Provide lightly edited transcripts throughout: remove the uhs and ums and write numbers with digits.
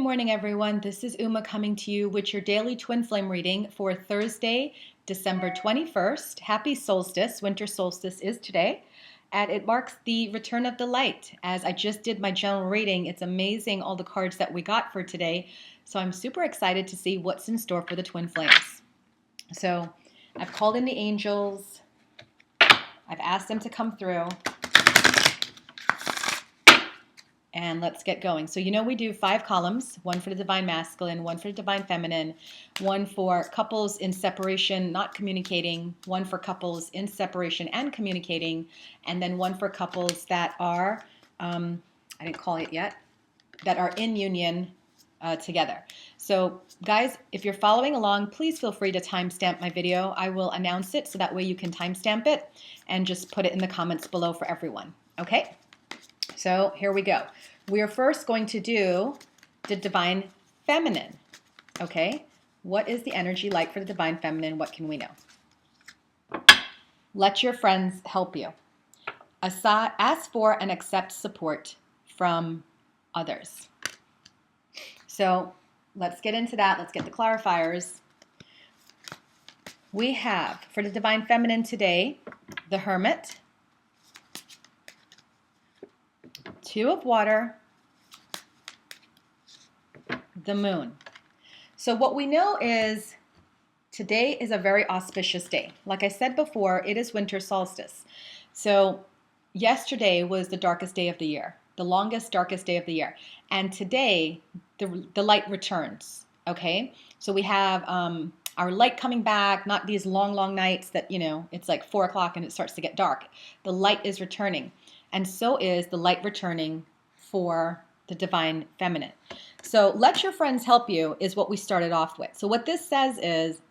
morning, everyone. This is Uma coming to you with your daily twin flame reading for Thursday, December 21st. Happy solstice. Winter solstice is today, and it marks the return of the light. As I just did my general reading, it's amazing all the cards that we got for today. So I'm super excited to see what's in store for the twin flames. So I've called in the angels. I've asked them to come through. And let's get going. So we do 5 columns, one for the divine masculine, one for the divine feminine, one for couples in separation, not communicating, one for couples in separation and communicating, and then one for couples that are, I didn't call it yet, that are in union together. So guys, if you're following along, please feel free to timestamp my video. I will announce it so that way you can timestamp it and just put it in the comments below for everyone. Okay? So here we go. We are first going to do the divine feminine. Okay, what is the energy like for the divine feminine? What can we know? Let your friends help you. Ask for and accept support from others. So let's get into that. Let's get the clarifiers. We have for the divine feminine today, the Hermit, 2 of water, the moon. So what we know is today is a very auspicious day. Like I said before, it is winter solstice. So yesterday was the darkest day of the year, the longest, darkest day of the year. And today, the light returns, okay? So we have our light coming back, not these long, long nights that, it's like 4 o'clock and it starts to get dark. The light is returning. And so is the light returning for the divine feminine. So let your friends help you is what we started off with. So what this says is,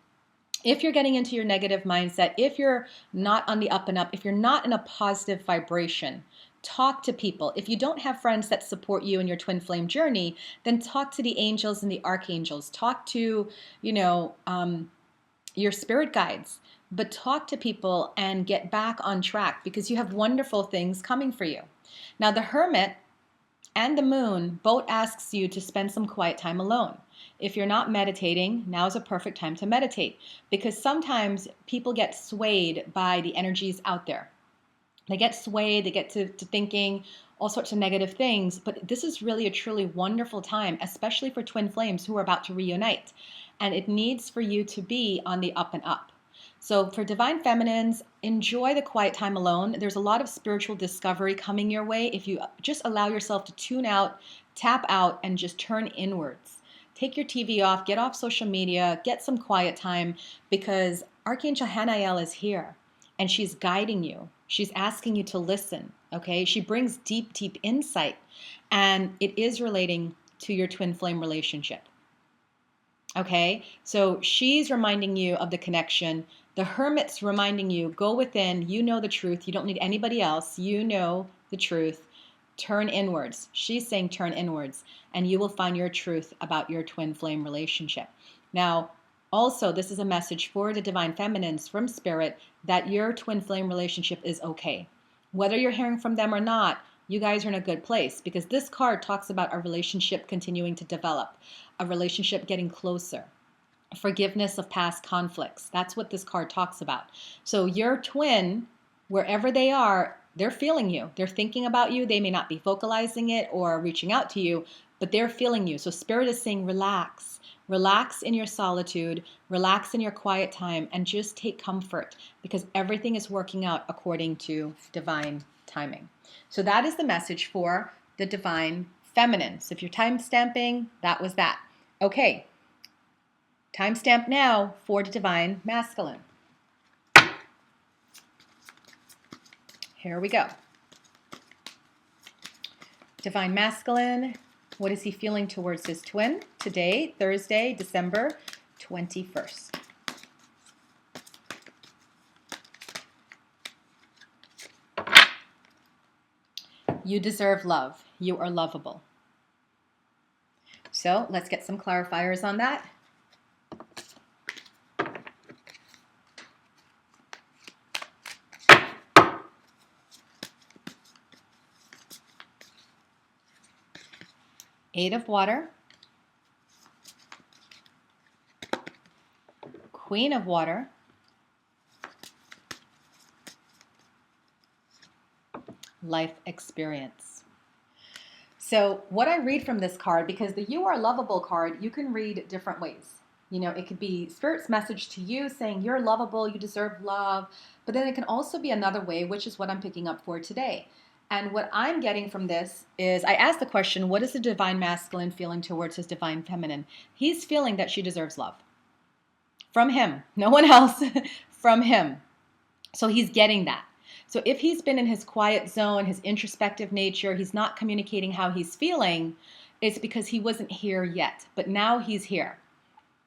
if you're getting into your negative mindset, if you're not on the up and up, if you're not in a positive vibration, talk to people. If you don't have friends that support you in your twin flame journey, then talk to the angels and the archangels. Talk to, your spirit guides. But talk to people and get back on track because you have wonderful things coming for you. Now, the Hermit and the Moon both asks you to spend some quiet time alone. If you're not meditating, now is a perfect time to meditate because sometimes people get swayed by the energies out there. They get swayed, they get to thinking all sorts of negative things, but this is really a truly wonderful time, especially for twin flames who are about to reunite. And it needs for you to be on the up and up. So for divine feminines, enjoy the quiet time alone. There's a lot of spiritual discovery coming your way if you just allow yourself to tune out, tap out, and just turn inwards. Take your TV off, get off social media, get some quiet time because Archangel Hanael is here and she's guiding you. She's asking you to listen, okay? She brings deep, deep insight and it is relating to your twin flame relationship. Okay, so she's reminding you of the connection. The Hermit's reminding you, go within, you know the truth. You don't need anybody else. You know the truth. Turn inwards. She's saying turn inwards, and you will find your truth about your twin flame relationship. Now, also, this is a message for the divine feminines from Spirit that your twin flame relationship is okay. Whether you're hearing from them or not, you guys are in a good place because this card talks about a relationship continuing to develop, a relationship getting closer, forgiveness of past conflicts. That's what this card talks about. So your twin, wherever they are, they're feeling you. They're thinking about you. They may not be vocalizing it or reaching out to you, but they're feeling you. So Spirit is saying relax. Relax in your solitude, relax in your quiet time, and just take comfort because everything is working out according to divine timing. So that is the message for the divine feminine. So if you're time stamping, that was that. Okay, timestamp now for the divine masculine. Here we go. Divine masculine, what is he feeling towards his twin today, Thursday, December 21st? You deserve love. You are lovable. So let's get some clarifiers on that. Eight of water, Queen of Water, Life Experience. So what I read from this card, because the You Are Lovable card, you can read different ways. You know, it could be Spirit's message to you saying you're lovable, you deserve love. But then it can also be another way, which is what I'm picking up for today. And what I'm getting from this is I asked the question, what is the divine masculine feeling towards his divine feminine? He's feeling that she deserves love. From him, no one else, from him. So he's getting that. So if he's been in his quiet zone, his introspective nature, he's not communicating how he's feeling, it's because he wasn't here yet. But now he's here.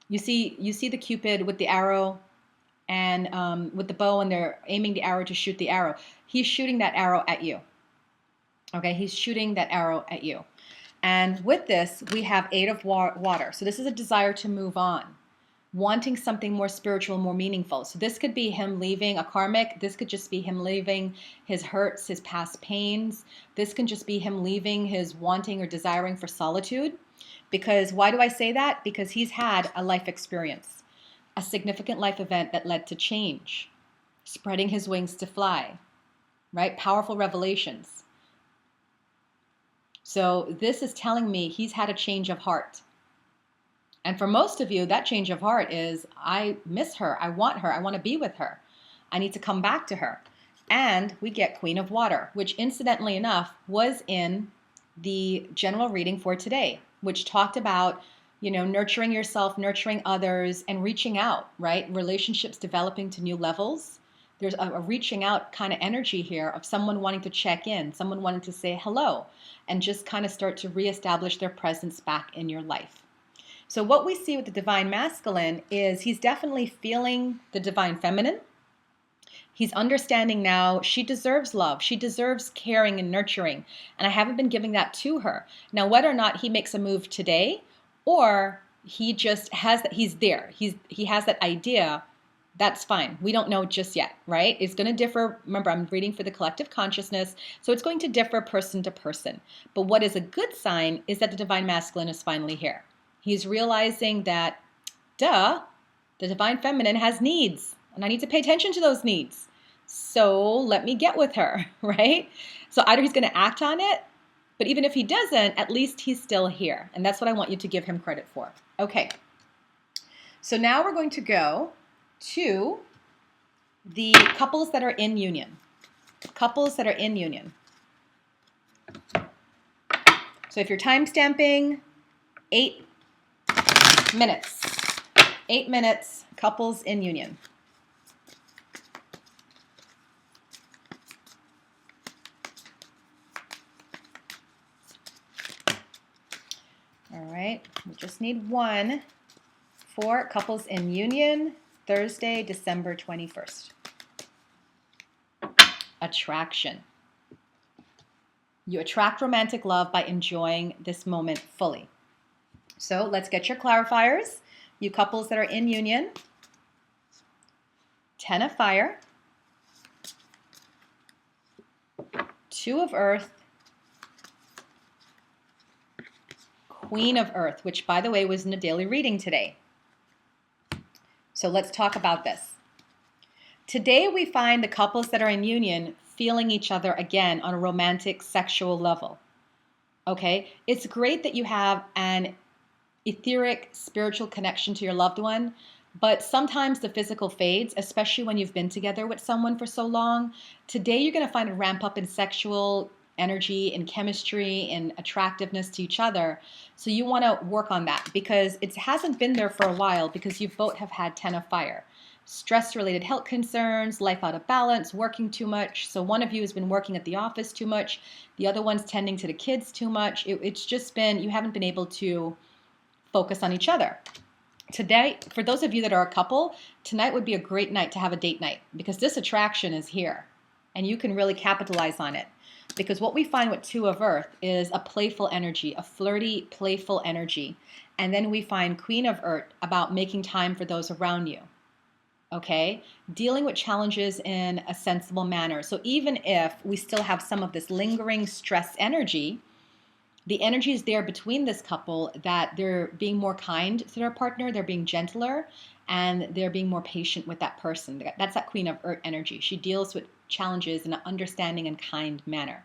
You see the Cupid with the arrow and with the bow, and they're aiming the arrow to shoot the arrow. He's shooting that arrow at you. Okay, he's shooting that arrow at you. And with this, we have Eight of Water. So this is a desire to move on, wanting something more spiritual, more meaningful. So this could be him leaving a karmic. This could just be him leaving his hurts, his past pains. This can just be him leaving his wanting or desiring for solitude. Because why do I say that? Because he's had a life experience, a significant life event that led to change, spreading his wings to fly, right? Powerful revelations. So this is telling me he's had a change of heart. And for most of you, that change of heart is, I miss her, I want to be with her. I need to come back to her. And we get Queen of Water, which incidentally enough was in the general reading for today, which talked about, you know, nurturing yourself, nurturing others, and reaching out, right? Relationships developing to new levels. There's a reaching out kind of energy here of someone wanting to check in, someone wanting to say hello, and just kind of start to reestablish their presence back in your life. So what we see with the divine masculine is he's definitely feeling the divine feminine. He's understanding now she deserves love. She deserves caring and nurturing. And I haven't been giving that to her. Now, whether or not he makes a move today or he just has that, he's there. He has that idea, that's fine. We don't know just yet, right? It's going to differ. Remember, I'm reading for the collective consciousness. So it's going to differ person to person. But what is a good sign is that the divine masculine is finally here. He's realizing that, duh, the divine feminine has needs. And I need to pay attention to those needs. So let me get with her, right? So either he's going to act on it, but even if he doesn't, at least he's still here. And that's what I want you to give him credit for. Okay. So now we're going to go to the couples that are in union. Couples that are in union. So if you're time stamping, 8 minutes. 8 minutes, couples in union. All right, we just need one for couples in union, Thursday, December 21st. Attraction. You attract romantic love by enjoying this moment fully. So let's get your clarifiers. You couples that are in union. 10 of Fire. 2 of Earth. Queen of Earth, which, by the way, was in a daily reading today. So let's talk about this. Today we find the couples that are in union feeling each other again on a romantic, sexual level. Okay? It's great that you have an etheric, spiritual connection to your loved one, but sometimes the physical fades, especially when you've been together with someone for so long. Today you're going to find a ramp up in sexual energy and chemistry and attractiveness to each other. So you want to work on that because it hasn't been there for a while because you both have had 10 of Fire. Stress-related health concerns, life out of balance, working too much. So one of you has been working at the office too much. The other one's tending to the kids too much. It's just been, you haven't been able to focus on each other. Today, for those of you that are a couple, tonight would be a great night to have a date night because this attraction is here and you can really capitalize on it. Because what we find with 2 of Earth is a playful energy, a flirty, playful energy. And then we find Queen of Earth about making time for those around you. Okay? Dealing with challenges in a sensible manner. So even if we still have some of this lingering stress energy, The energy is there between this couple that they're being more kind to their partner, they're being gentler, and they're being more patient with that person. That's that Queen of Earth energy. She deals with challenges in an understanding and kind manner.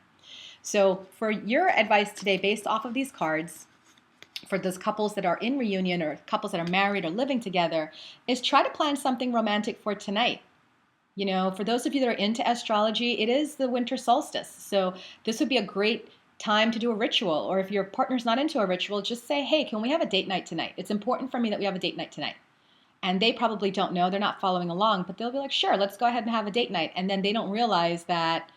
So for your advice today, based off of these cards, for those couples that are in reunion or couples that are married or living together, is try to plan something romantic for tonight. You know, for those of you that are into astrology, it is the winter solstice. So this would be a great time to do a ritual. Or if your partner's not into a ritual, just say, hey, can we have a date night tonight? It's important for me that we have a date night tonight. And they probably don't know, they're not following along, but they'll be like, sure, let's go ahead and have a date night. And then they don't realize that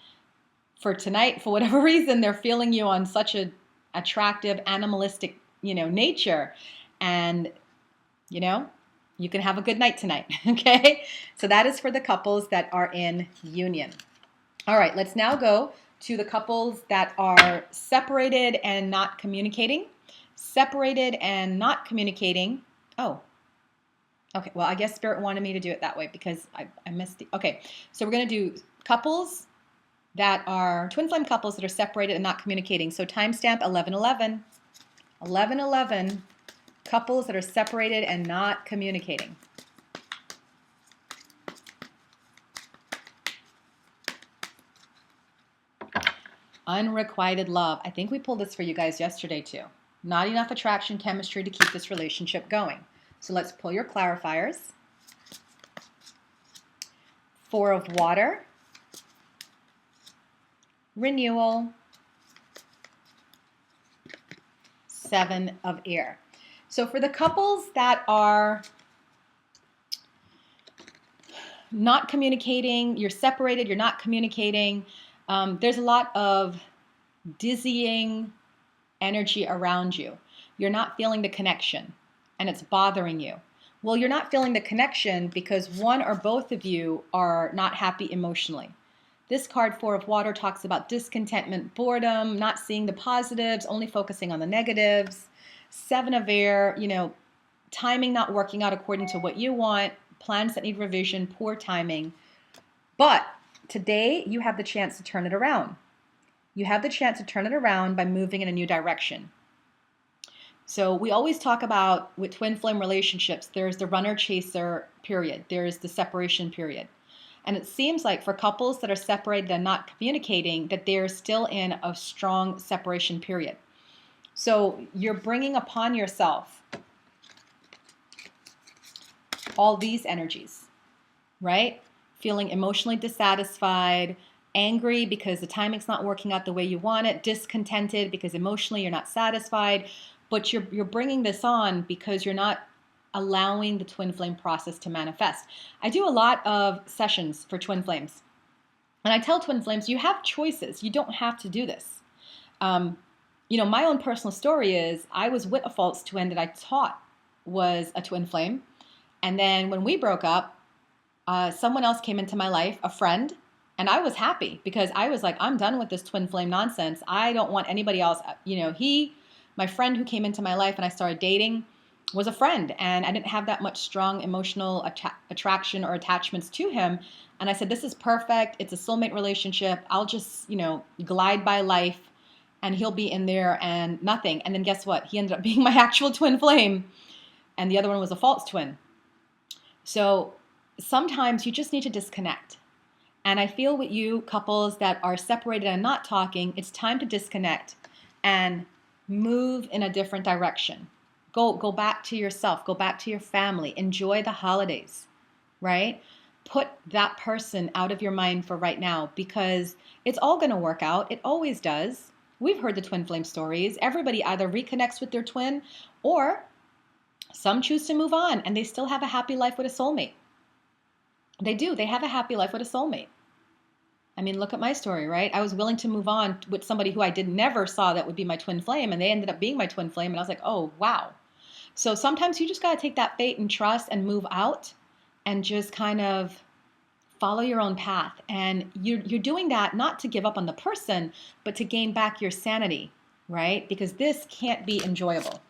for tonight, for whatever reason, they're feeling you on such a attractive, animalistic, nature. And, you can have a good night tonight. Okay. So that is for the couples that are in union. All right. Let's now go to the couples that are separated and not communicating. Separated and not communicating. Oh, okay. Well, I guess Spirit wanted me to do it that way because I missed the, okay. So we're going to do couples that are twin flame couples that are separated and not communicating. So timestamp 11/11. 11/11. Couples that are separated and not communicating. Unrequited love. I think we pulled this for you guys yesterday too. Not enough attraction chemistry to keep this relationship going. So let's pull your clarifiers. 4 of water. Renewal. 7 of air. So for the couples that are not communicating, you're separated, you're not communicating, there's a lot of dizzying energy around you. You're not feeling the connection and it's bothering you. Well, you're not feeling the connection because one or both of you are not happy emotionally. This card, 4 of water, talks about discontentment, boredom, not seeing the positives, only focusing on the negatives. 7 of air, timing not working out according to what you want, plans that need revision, poor timing. But today you have the chance to turn it around. You have the chance to turn it around by moving in a new direction. So we always talk about with twin flame relationships, there's the runner-chaser period. There's the separation period. And it seems like for couples that are separated and not communicating, that they're still in a strong separation period. So you're bringing upon yourself all these energies, right? Feeling emotionally dissatisfied, angry because the timing's not working out the way you want it, discontented because emotionally you're not satisfied, but you're bringing this on because you're not allowing the twin flame process to manifest. I do a lot of sessions for twin flames. And I tell twin flames, you have choices. You don't have to do this. My own personal story is I was with a false twin that I taught was a twin flame. And then when we broke up, someone else came into my life, a friend, and I was happy because I was like, I'm done with this twin flame nonsense. I don't want anybody else. My friend who came into my life and I started dating was a friend, and I didn't have that much strong emotional attraction or attachments to him. And I said, this is perfect. It's a soulmate relationship. I'll just, glide by life and he'll be in there and nothing. And then guess what? He ended up being my actual twin flame. And the other one was a false twin. So sometimes you just need to disconnect. And I feel with you couples that are separated and not talking, it's time to disconnect and move in a different direction. Go back to yourself. Go back to your family. Enjoy the holidays, right? Put that person out of your mind for right now because it's all going to work out. It always does. We've heard the twin flame stories. Everybody either reconnects with their twin or some choose to move on and they still have a happy life with a soulmate. They do. They have a happy life with a soulmate. I mean, look at my story, right? I was willing to move on with somebody who I never saw that would be my twin flame, and they ended up being my twin flame, and I was like, oh, wow. So sometimes you just got to take that faith and trust and move out and just kind of follow your own path. And you're doing that not to give up on the person, but to gain back your sanity, right? Because this can't be enjoyable.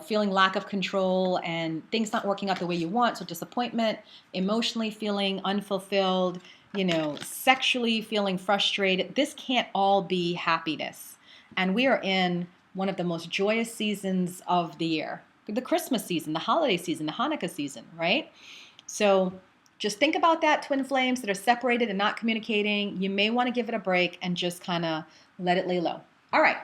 Feeling lack of control and things not working out the way you want. So disappointment, emotionally feeling unfulfilled, sexually feeling frustrated. This can't all be happiness. And we are in one of the most joyous seasons of the year, the Christmas season, the holiday season, the Hanukkah season, right? So just think about that, twin flames that are separated and not communicating. You may want to give it a break and just kind of let it lay low. All right.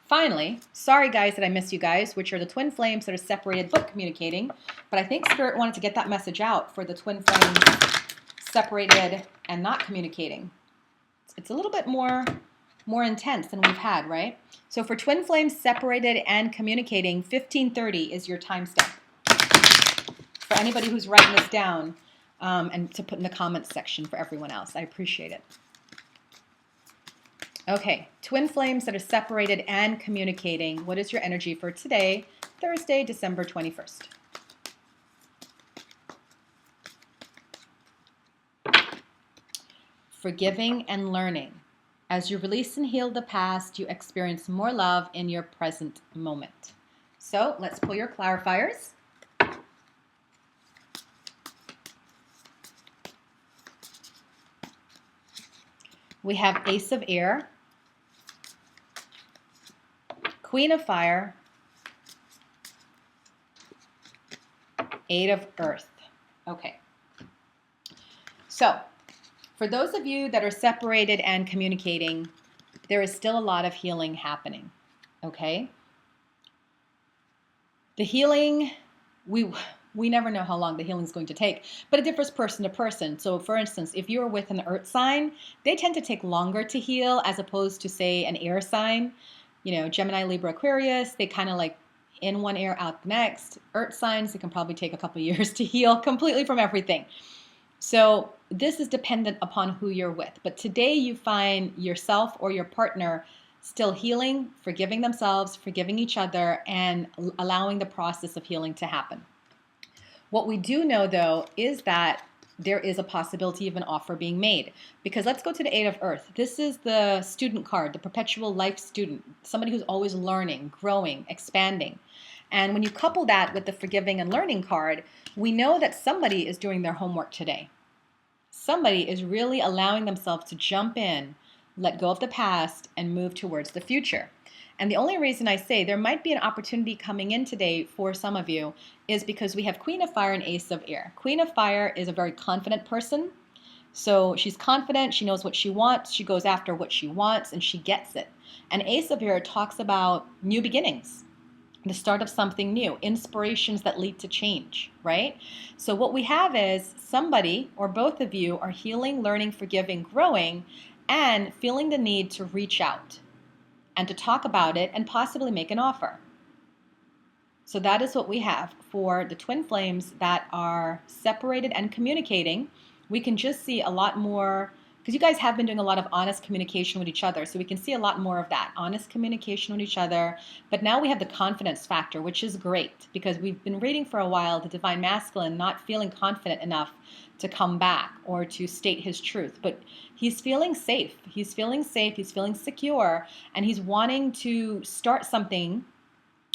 Finally, sorry guys that I miss you guys, which are the twin flames that are separated but communicating. But I think Spirit wanted to get that message out for the twin flames separated and not communicating. It's a little bit more intense than we've had, right? So for twin flames separated and communicating, 1530 is your timestamp. For anybody who's writing this down, and to put in the comments section for everyone else, I appreciate it. Okay, twin flames that are separated and communicating. What is your energy for today, Thursday, December 21st? Forgiving and learning. As you release and heal the past, you experience more love in your present moment. So let's pull your clarifiers. We have Ace of Air, Queen of Fire, Eight of Earth. Okay. So for those of you that are separated and communicating, there is still a lot of healing happening, okay? The healing, we never know how long the healing is going to take, but it differs person to person. So for instance, if you're with an earth sign, they tend to take longer to heal as opposed to, say, an air sign. You know, Gemini, Libra, Aquarius, they kind of like in one ear, out the next. Earth signs, it can probably take a couple of years to heal completely from everything. So this is dependent upon who you're with. But today you find yourself or your partner still healing, forgiving themselves, forgiving each other, and allowing the process of healing to happen. What we do know, though, is that there is a possibility of an offer being made. Because let's go to the Eight of Earth. This is the student card, the perpetual life student, somebody who's always learning, growing, expanding. And when you couple that with the forgiving and learning card, we know that somebody is doing their homework today. Somebody is really allowing themselves to jump in, let go of the past, and move towards the future. And the only reason I say there might be an opportunity coming in today for some of you is because we have Queen of Fire and Ace of Air. Queen of Fire is a very confident person. So she's confident, she knows what she wants, she goes after what she wants, and she gets it. And Ace of Air talks about new beginnings, the start of something new, inspirations that lead to change, right? So what we have is somebody or both of you are healing, learning, forgiving, growing, and feeling the need to reach out and to talk about it and possibly make an offer. So that is what we have for the twin flames that are separated and communicating. We can just see a lot more, because you guys have been doing a lot of honest communication with each other, so we can see a lot more of that, honest communication with each other. But now we have the confidence factor, which is great, because we've been reading for a while the Divine Masculine not feeling confident enough to come back or to state his truth. But he's feeling safe. He's feeling safe. He's feeling secure. And he's wanting to start something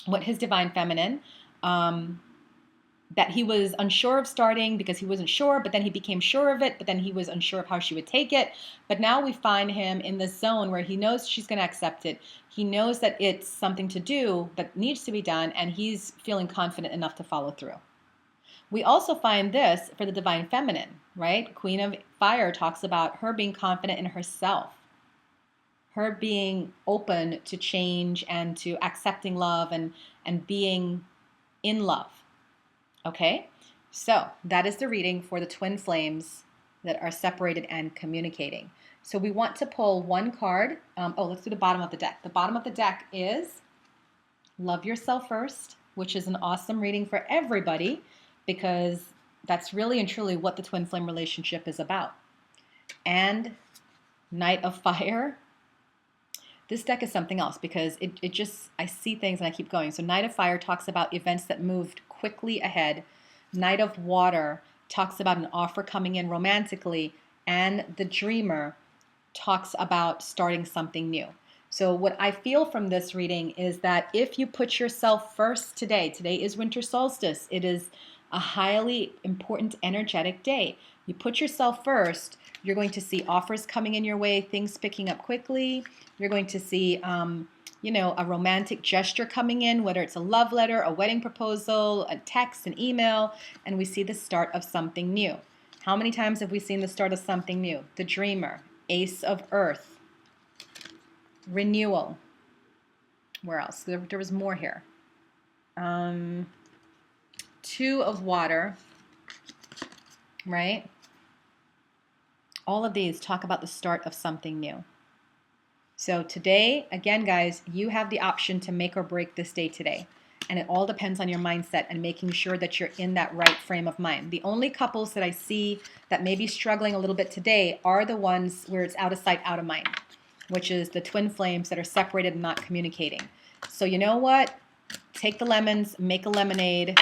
with his Divine Feminine that he was unsure of starting because he wasn't sure, but then he became sure of it, but then he was unsure of how she would take it. But now we find him in this zone where he knows she's going to accept it. He knows that it's something to do that needs to be done, and he's feeling confident enough to follow through. We also find this for the Divine Feminine, right? Queen of Fire talks about her being confident in herself, her being open to change and to accepting love and being in love. Okay, so that is the reading for the twin flames that are separated and communicating. So we want to pull one card. Let's do the bottom of the deck. The bottom of the deck is Love Yourself First, which is an awesome reading for everybody because that's really and truly what the twin flame relationship is about. And Knight of Fire. This deck is something else because it just, I see things and I keep going. So Knight of Fire talks about events that moved quickly ahead. Knight of Water talks about an offer coming in romantically. And the Dreamer talks about starting something new. So what I feel from this reading is that if you put yourself first today is winter solstice. It is a highly important energetic day. You put yourself first, you're going to see offers coming in your way, things picking up quickly. You're going to see, a romantic gesture coming in, whether it's a love letter, a wedding proposal, a text, an email, and we see the start of something new. How many times have we seen the start of something new? The Dreamer, Ace of Earth, renewal. Where else? There was more here. Two of Water, right? All of these talk about the start of something new. So today, again, guys, you have the option to make or break this day today. And it all depends on your mindset and making sure that you're in that right frame of mind. The only couples that I see that may be struggling a little bit today are the ones where it's out of sight, out of mind, which is the twin flames that are separated and not communicating. So you know what? Take the lemons, make a lemonade,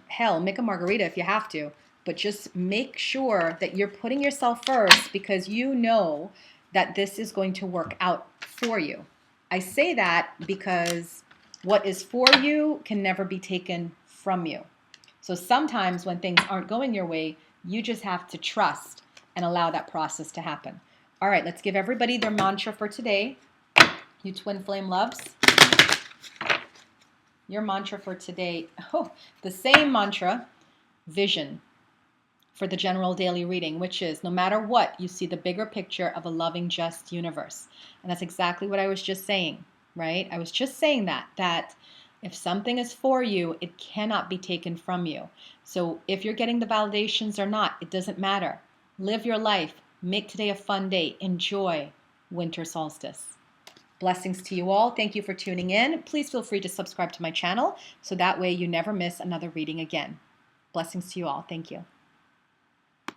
hell, make a margarita if you have to. But just make sure that you're putting yourself first, because you know that this is going to work out for you. I say that because what is for you can never be taken from you. So sometimes when things aren't going your way, you just have to trust and allow that process to happen. All right, let's give everybody their mantra for today. You twin flame loves. Your mantra for today, the same mantra, vision, for the general daily reading, which is no matter what, you see the bigger picture of a loving, just universe. And that's exactly what I was just saying, right? I was just saying that if something is for you, it cannot be taken from you. So if you're getting the validations or not, it doesn't matter. Live your life. Make today a fun day. Enjoy winter solstice. Blessings to you all. Thank you for tuning in. Please feel free to subscribe to my channel so that way you never miss another reading again. Blessings to you all. Thank you.